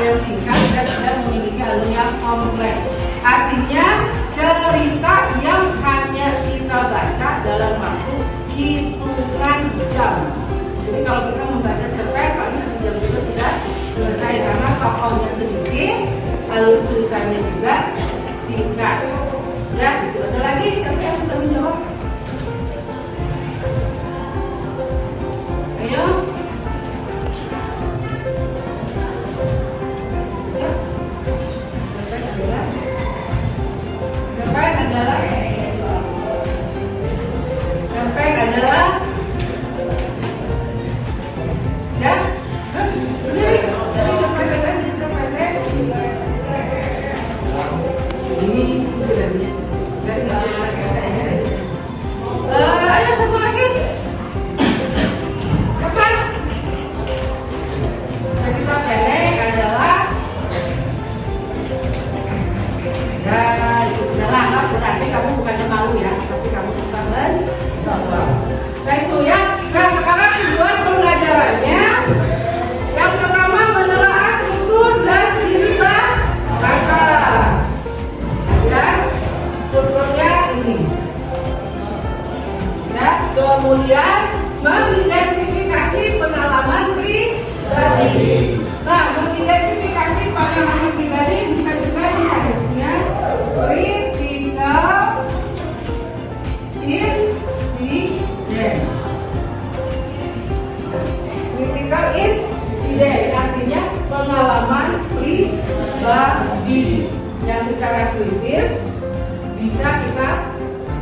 yang singkat dan tidak memiliki alur yang kompleks. Artinya cerita yang hanya kita baca dalam waktu hitungan jam. Jadi kalau kita membaca cerpen paling 1 jam juga sudah selesai karena tokohnya sedikit, alur ceritanya juga singkat. Ya, itu ada lagi siapa yang bisa menjawab? Ayo. Cerpen adalah ya, berdiri. Dari cerpen adalah cerpen ini sebenarnya dari kata-katanya. Ayo satu lagi. Cerpen. Cerita pendek adalah ya itu sudahlah, berarti kamu bukannya malu ya, tapi kamu bisa menjawab. Nah itu ya. Nah sekarang tujuan pembelajarannya yang pertama menelaah struktur dan ciri bahasa. Ya, strukturnya ini. Ya, kemudian mengidentifikasi pengalaman pribadi. Nah, mengidentifikasi pengalaman pribadi bisa juga disebutnya critical incident. Critical incident artinya pengalaman pribadi yang secara kritis bisa kita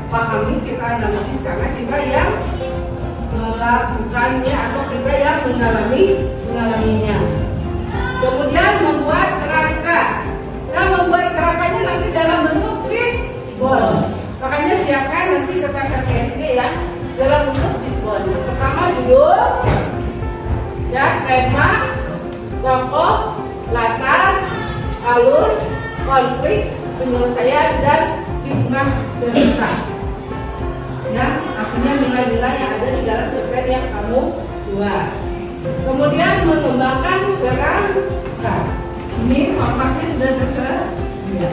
pahami, kita analisis karena kita yang melakukannya atau kita yang mengalaminya. Kemudian membuat kerangka. Nah, membuat kerangkanya nanti dalam bentuk fishbone. Makanya siapkan nanti kertas PSD ya dalam bentuk fishbone. Yang pertama judul, ya tema, tokoh, latar, alur, konflik, penyelesaian dan hikmah cerita. Ya, artinya nilai-nilai yang ada di dalam cerpen yang kamu buat. Kemudian mengembangkan kerangka. Ini formatnya sudah tersedia.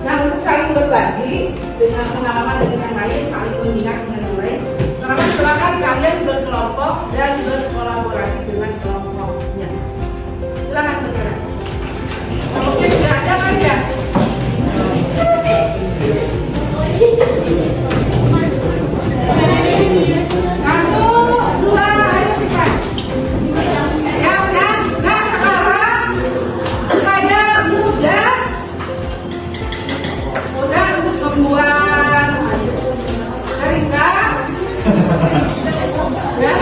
Nah, untuk saling berbagi dengan pengalaman dengan yang lain, saling mengingat dengan yang lain, silakan kalian berkelompok dan berkolaborasi dengan kelompoknya. Silakan bergerak. Oke, sudah ada kan ya? Satu, dua, ayo cepat. Ya, ya. Nah, sekarang supaya mudah untuk membuat cerita, ya,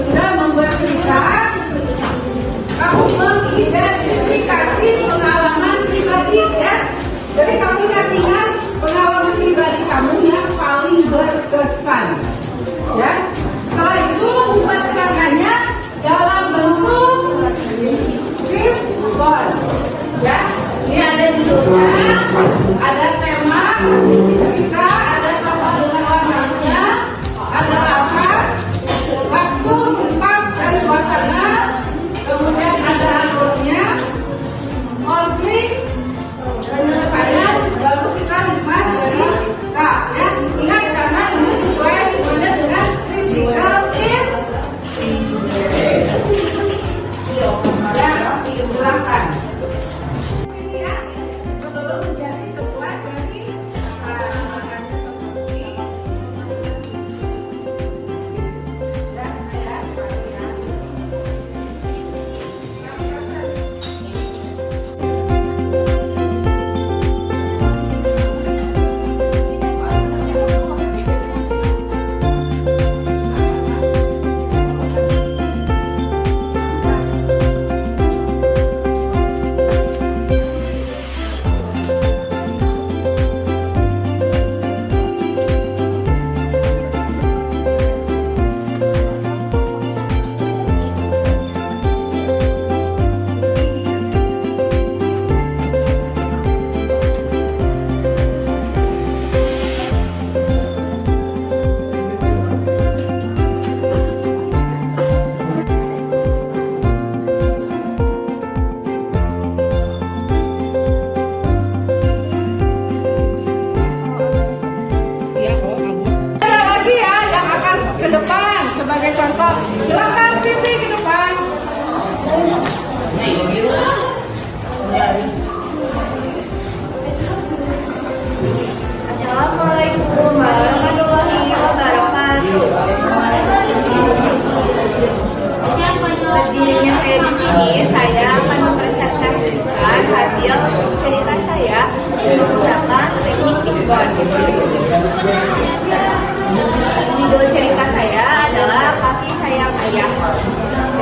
mudah membuat cerita. Kamu mengidentifikasi pengalaman pribadi ya. Jadi kamu ingat pengalaman pribadi kamu yang paling berkesan. Ya. Setelah itu buat kerangkanya dalam bentuk fishbone. Ya. Ini ada judulnya, ada tema, cerita, ada tokoh dengan warnanya, ada latar, waktu, tempat, dan suasana, kemudian ada alurnya, konflik, penyelesaian, baru kita lihat dari tak ya. Ingat karena ini sesuai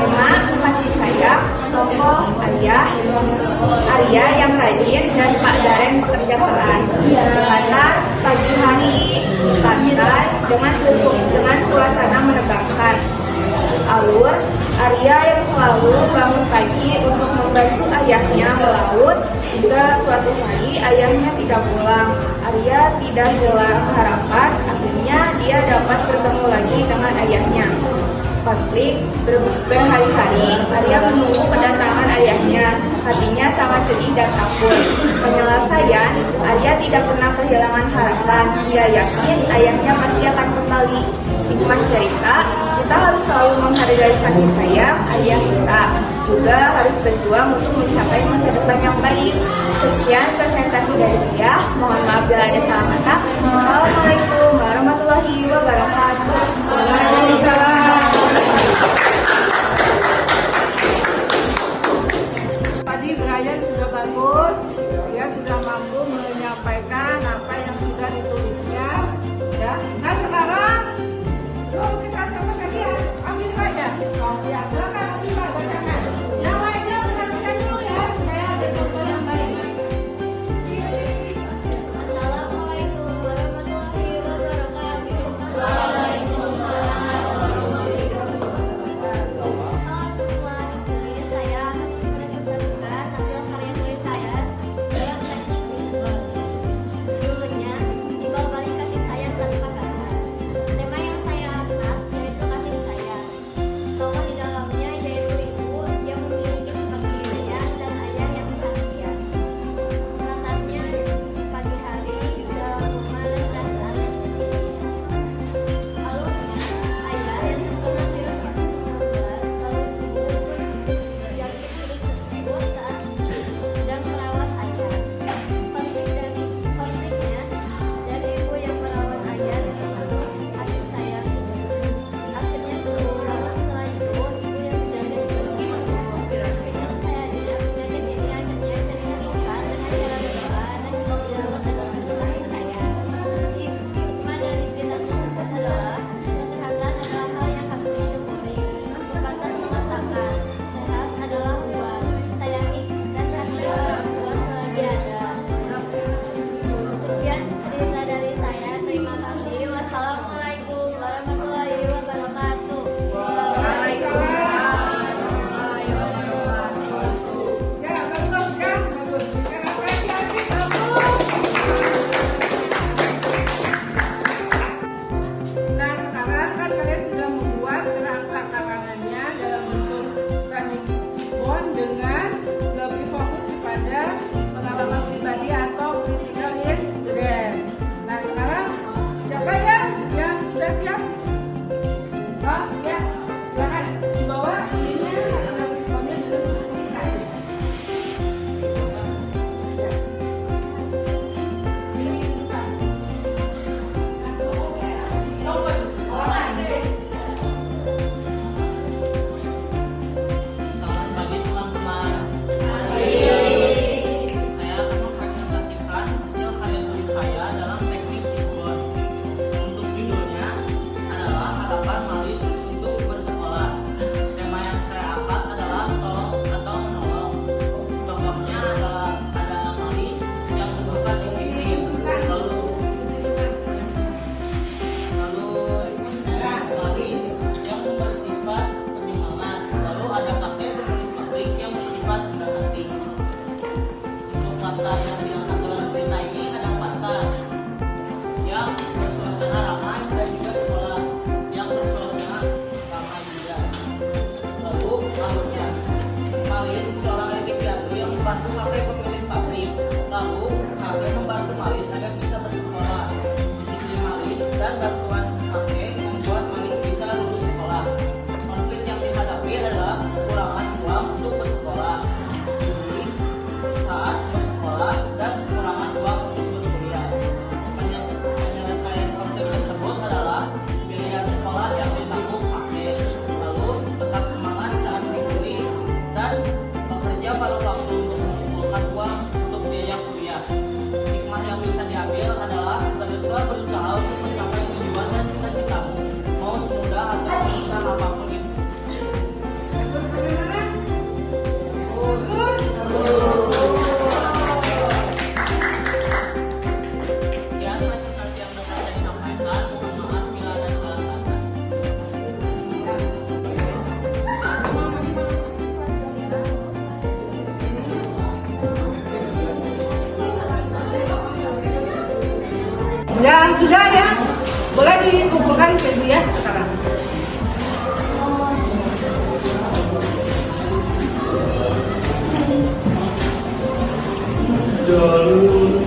Tema kasih sayang, tokoh ayah, Arya yang rajin dan Pak Daren pekerja keras. Dimana pagi hari pantai dengan suasana menegangkan. Alur, Arya yang selalu bangun pagi untuk membantu ayahnya melaut hingga suatu hari ayahnya tidak pulang. Arya tidak hilang harapan, akhirnya dia dapat bertemu lagi dengan ayahnya. Konflik berhari-hari, Arya menunggu kedatangan ayahnya. Hatinya sangat sedih dan takut. Penyelesaian, Arya tidak pernah kehilangan harapan. Dia yakin ayahnya pasti akan kembali. Hikmah cerita, kita harus selalu menghargai kasih sayang ayah kita. Juga harus berjuang untuk mencapai masa depan yang baik. Sekian presentasi dari saya. Mohon maaf bila ada salah kata. Assalamualaikum warahmatullahi wabarakatuh. Waalaikumsalam. Tadi Brian sudah bagus, dia sudah mampu menyampaikan apa yang sudah ditulisnya. Ya, nah sekarang kita sama-sama lihat, ambil aja. Oh ya, silakan ambil bacakan. Yang lainnya dengarkan dulu ya, supaya ada contoh yang baik. Assalamualaikum warahmatullahi wabarakatuh. Waalaikumsalam warahmatullahi wabarakatuh. Halo semua, di sini saya akan mempresentasikan hasil karya tulis saya dalam teknik visual. Judulnya Timbal Balik Kasih Sayang Tanpa Kata. Tema yang saya angkat yaitu kasih sayang. Tokoh di dalamnya yaitu ibu yang memiliki sifat ayah dan ayah yang perhatian. Menatapnya di pagi hari dalam rumah dan perasaan yang sedih. Alurnya, ayah yang terkenal di rumah 19 lalu ibu yang ditulis tersebut saat sedang merawat ayah. Konfliknya dari ibu yang merawat ayah dengan penuh kasih sayang. Akhirnya lama setelah itu, ibu yang menjaga juga sembuh. Penyelesaiannya, penyakit ini akhirnya bisa disembuhkan dengan cara berdoa dan dirawat dengan penuh kasih sayang. Hikmah dari cerita tersebut adalah kesehatan adalah hal yang harus disyukuri. Pepatah mengatakan, sehat adalah uang. Sayangi dan kasih orang tua selagi ada. Sekian cerita dari saya. Terima kasih. Wassalamualaikum warahmatullahi wabarakatuh. Ya, bagus kan? Bagus. Sekarang lagi bagus. Nah, sekarang kan kalian sudah membuat kerangka karangannya dalam bentuk teknik Fishbone dengan lebih fokus kepada pengalaman pribadi atau critical incident. Nah, sekarang siapa ya yang sudah siap? Oh, ya. Silakan dibawa ininya atau Fishbone-nya dengan bentuk kita. Ini kita. Selamat pagi teman-teman. Saya akan mempresentasikan hasil karya tulis saya dalam teknik Fishbone. Untuk judulnya adalah Harapan Malis untuk Bersekolah. Tema yang saya angkat adalah tolong atau menolong. Tokohnya adalah ada Malis yang bersifat disiplin. Lalu Malis yang bersifat penyemangat. Lalu ada kakek penulis pabrik yang bersifat rendah hati. Untuk latar yang diangkat dalam cerita ini ada pasar yang bersuasana ramai dan juga sekolah yang bersuasana ramai juga. Lalu alurnya, Malis seorang adik piatu yang membantu kakek pemilik pabrik. Lalu kakek membantu Malis agar bisa bersekolah. Disiplin Malis dan bantuan kakek membuat Malis bisa lulus sekolah. Konflik yang dihadapi adalah kekurangan uang untuk bersekolah. Jadi, saat bersekolah dan kekurangan uang untuk berkuliah. Penyelesaian konflik tersebut adalah biaya sekolah yang ditanggung kakek. Lalu tetap semangat saat dibeli dan bekerja pada waktu untuk mengumpulkan Ya sudah ya, boleh dikumpulkan ke ibu ya sekarang. Jalur